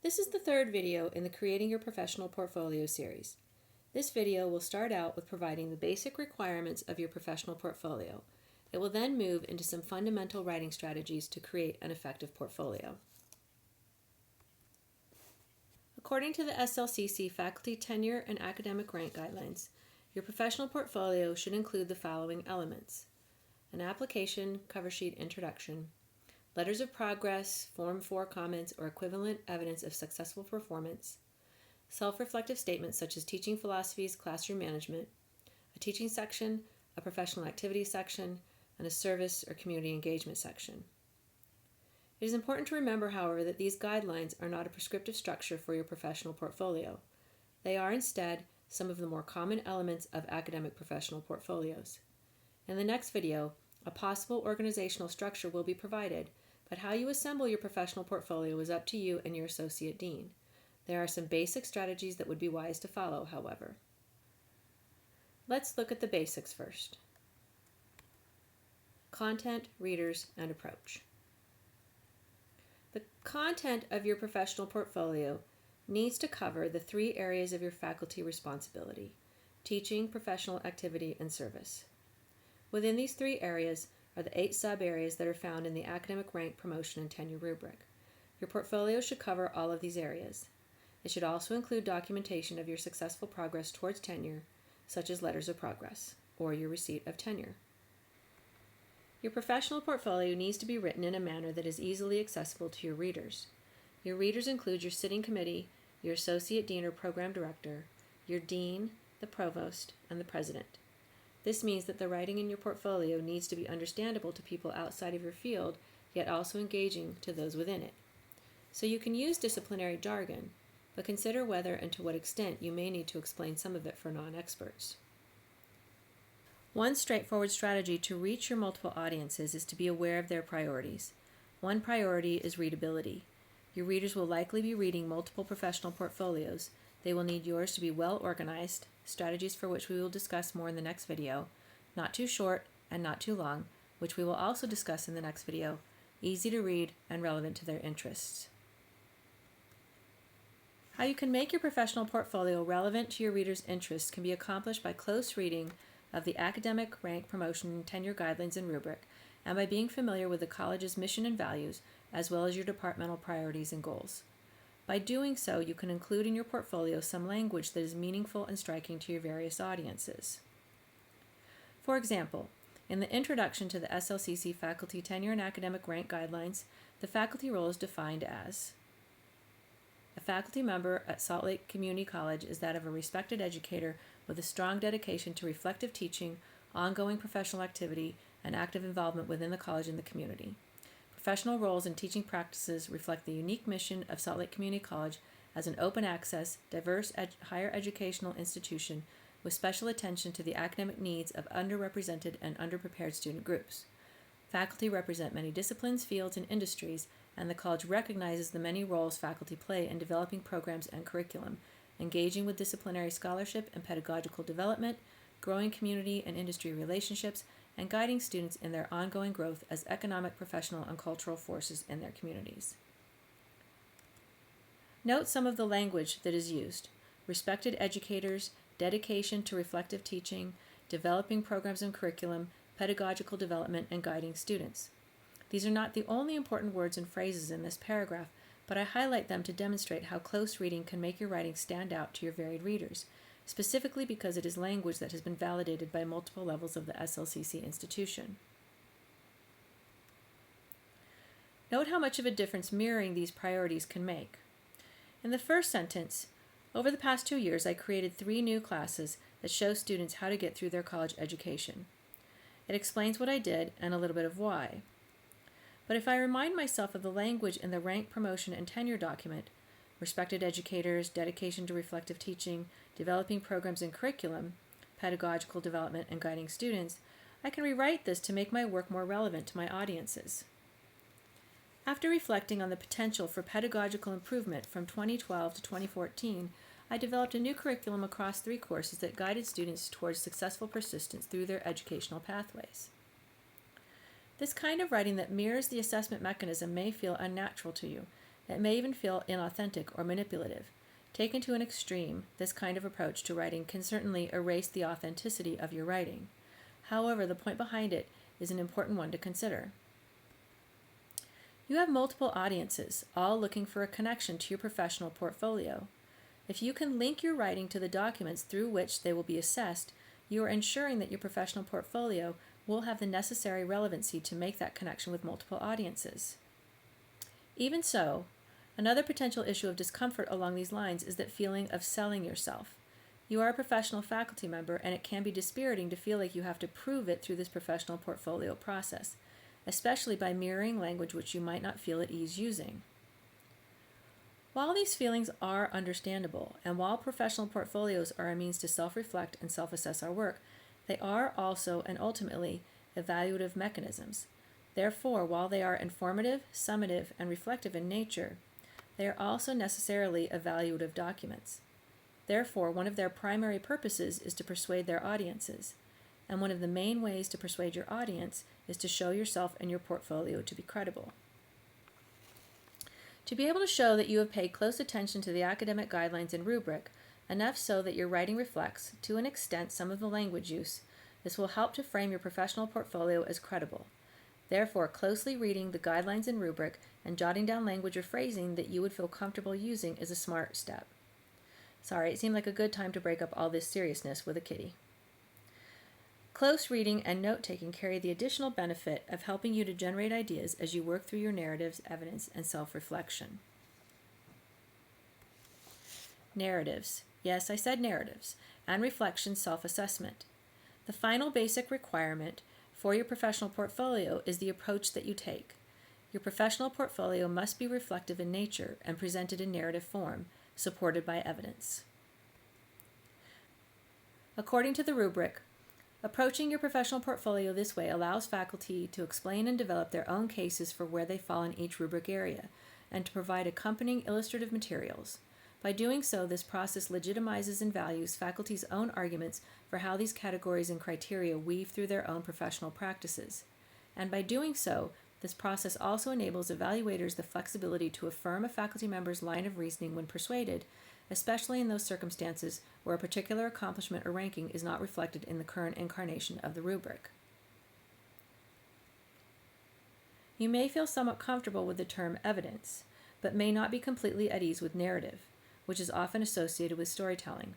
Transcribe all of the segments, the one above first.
This is the third video in the Creating Your Professional Portfolio series. This video will start out with providing the basic requirements of your professional portfolio. It will then move into some fundamental writing strategies to create an effective portfolio. According to the SLCC Faculty Tenure and Academic Rank Guidelines, your professional portfolio should include the following elements: an application, cover sheet, introduction, letters of progress, Form 4 comments, or equivalent evidence of successful performance, self-reflective statements such as teaching philosophies, classroom management, a teaching section, a professional activities section, and a service or community engagement section. It is important to remember, however, that these guidelines are not a prescriptive structure for your professional portfolio. They are instead some of the more common elements of academic professional portfolios. In the next video, a possible organizational structure will be provided, but how you assemble your professional portfolio is up to you and your associate dean. There are some basic strategies that would be wise to follow, however. Let's look at the basics first. Content, readers, and approach. The content of your professional portfolio needs to cover the three areas of your faculty responsibility: teaching, professional activity, and service. Within these three areas are the 8 sub-areas that are found in the academic rank, promotion, and tenure rubric. Your portfolio should cover all of these areas. It should also include documentation of your successful progress towards tenure, such as letters of progress, or your receipt of tenure. Your professional portfolio needs to be written in a manner that is easily accessible to your readers. Your readers include your sitting committee, your associate dean or program director, your dean, the provost, and the president. This means that the writing in your portfolio needs to be understandable to people outside of your field, yet also engaging to those within it. So you can use disciplinary jargon, but consider whether and to what extent you may need to explain some of it for non-experts. One straightforward strategy to reach your multiple audiences is to be aware of their priorities. One priority is readability. Your readers will likely be reading multiple professional portfolios. They will need yours to be well organized, strategies for which we will discuss more in the next video, not too short and not too long, which we will also discuss in the next video, easy to read and relevant to their interests. How you can make your professional portfolio relevant to your readers' interests can be accomplished by close reading of the academic rank, promotion, and tenure guidelines and rubric, and by being familiar with the college's mission and values, as well as your departmental priorities and goals. By doing so, you can include in your portfolio some language that is meaningful and striking to your various audiences. For example, in the introduction to the SLCC Faculty Tenure and Academic Rank Guidelines, the faculty role is defined as: a faculty member at Salt Lake Community College is that of a respected educator with a strong dedication to reflective teaching, ongoing professional activity, and active involvement within the college and the community. Professional roles and teaching practices reflect the unique mission of Salt Lake Community College as an open access, diverse higher educational institution with special attention to the academic needs of underrepresented and underprepared student groups. Faculty represent many disciplines, fields, and industries, and the college recognizes the many roles faculty play in developing programs and curriculum, engaging with disciplinary scholarship and pedagogical development, growing community and industry relationships, and guiding students in their ongoing growth as economic, professional, and cultural forces in their communities. Note some of the language that is used: respected educators, dedication to reflective teaching, developing programs and curriculum, pedagogical development, and guiding students. These are not the only important words and phrases in this paragraph, but I highlight them to demonstrate how close reading can make your writing stand out to your varied readers, specifically because it is language that has been validated by multiple levels of the SLCC institution. Note how much of a difference mirroring these priorities can make. In the first sentence, over the past 2 years, I created 3 new classes that show students how to get through their college education. It explains what I did and a little bit of why. But if I remind myself of the language in the rank, promotion, and tenure document, respected educators, dedication to reflective teaching, developing programs and curriculum, pedagogical development, and guiding students, I can rewrite this to make my work more relevant to my audiences. After reflecting on the potential for pedagogical improvement from 2012 to 2014, I developed a new curriculum across 3 courses that guided students towards successful persistence through their educational pathways. This kind of writing that mirrors the assessment mechanism may feel unnatural to you. It may even feel inauthentic or manipulative. Taken to an extreme, this kind of approach to writing can certainly erase the authenticity of your writing. However, the point behind it is an important one to consider. You have multiple audiences, all looking for a connection to your professional portfolio. If you can link your writing to the documents through which they will be assessed, you are ensuring that your professional portfolio will have the necessary relevancy to make that connection with multiple audiences. Even so, another potential issue of discomfort along these lines is that feeling of selling yourself. You are a professional faculty member, and it can be dispiriting to feel like you have to prove it through this professional portfolio process, especially by mirroring language which you might not feel at ease using. While these feelings are understandable, and while professional portfolios are a means to self-reflect and self-assess our work, they are also and ultimately evaluative mechanisms. Therefore, while they are informative, summative, and reflective in nature, they are also necessarily evaluative documents. Therefore, one of their primary purposes is to persuade their audiences, and one of the main ways to persuade your audience is to show yourself and your portfolio to be credible. To be able to show that you have paid close attention to the academic guidelines and rubric, enough so that your writing reflects, to an extent, some of the language use, this will help to frame your professional portfolio as credible. Therefore, closely reading the guidelines and rubric and jotting down language or phrasing that you would feel comfortable using is a smart step. Sorry, it seemed like a good time to break up all this seriousness with a kitty. Close reading and note-taking carry the additional benefit of helping you to generate ideas as you work through your narratives, evidence, and self-reflection. Narratives. Yes, I said narratives. And reflection self-assessment. The final basic requirement for your professional portfolio is the approach that you take. Your professional portfolio must be reflective in nature and presented in narrative form, supported by evidence. According to the rubric, approaching your professional portfolio this way allows faculty to explain and develop their own cases for where they fall in each rubric area, and to provide accompanying illustrative materials. By doing so, this process legitimizes and values faculty's own arguments for how these categories and criteria weave through their own professional practices. And by doing so, this process also enables evaluators the flexibility to affirm a faculty member's line of reasoning when persuaded, especially in those circumstances where a particular accomplishment or ranking is not reflected in the current incarnation of the rubric. You may feel somewhat comfortable with the term evidence, but may not be completely at ease with narrative, which is often associated with storytelling.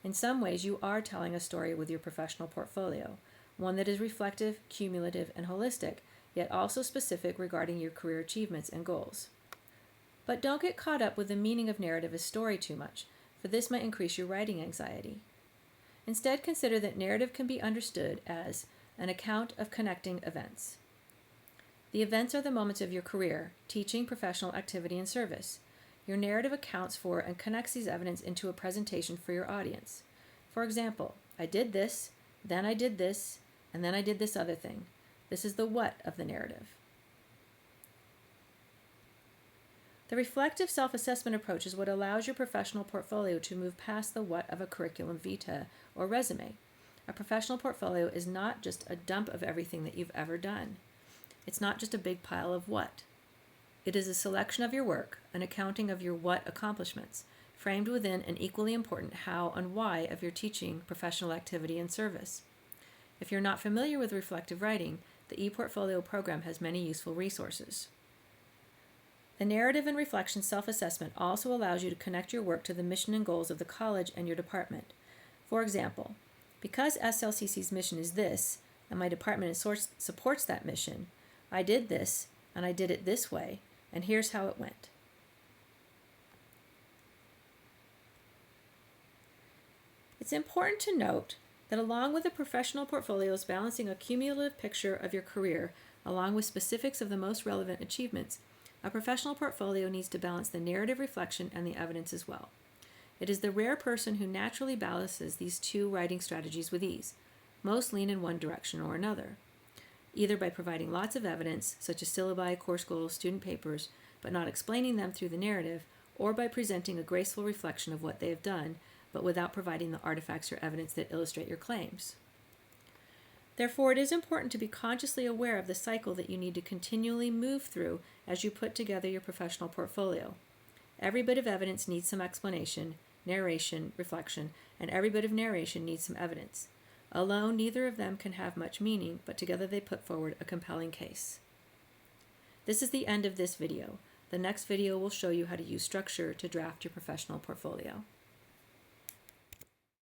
In some ways, you are telling a story with your professional portfolio, one that is reflective, cumulative, and holistic, yet also specific regarding your career achievements and goals. But don't get caught up with the meaning of narrative as story too much, for this might increase your writing anxiety. Instead, consider that narrative can be understood as an account of connecting events. The events are the moments of your career, teaching, professional activity, and service. Your narrative accounts for and connects these evidence into a presentation for your audience. For example, I did this, then I did this, and then I did this other thing. This is the what of the narrative. The reflective self-assessment approach is what allows your professional portfolio to move past the what of a curriculum vitae or resume. A professional portfolio is not just a dump of everything that you've ever done. It's not just a big pile of what. It is a selection of your work, an accounting of your what accomplishments, framed within an equally important how and why of your teaching, professional activity, and service. If you're not familiar with reflective writing, the ePortfolio program has many useful resources. The narrative and reflection self-assessment also allows you to connect your work to the mission and goals of the college and your department. For example, because SLCC's mission is this, and my department supports that mission, I did this, and I did it this way, and here's how it went. It's important to note that along with the professional portfolios balancing a cumulative picture of your career, along with specifics of the most relevant achievements, a professional portfolio needs to balance the narrative reflection and the evidence as well. It is the rare person who naturally balances these two writing strategies with ease. Most lean in one direction or another, either by providing lots of evidence, such as syllabi, course goals, student papers, but not explaining them through the narrative, or by presenting a graceful reflection of what they have done, but without providing the artifacts or evidence that illustrate your claims. Therefore, it is important to be consciously aware of the cycle that you need to continually move through as you put together your professional portfolio. Every bit of evidence needs some explanation, narration, reflection, and every bit of narration needs some evidence. Alone, neither of them can have much meaning, but together they put forward a compelling case. This is the end of this video. The next video will show you how to use structure to draft your professional portfolio.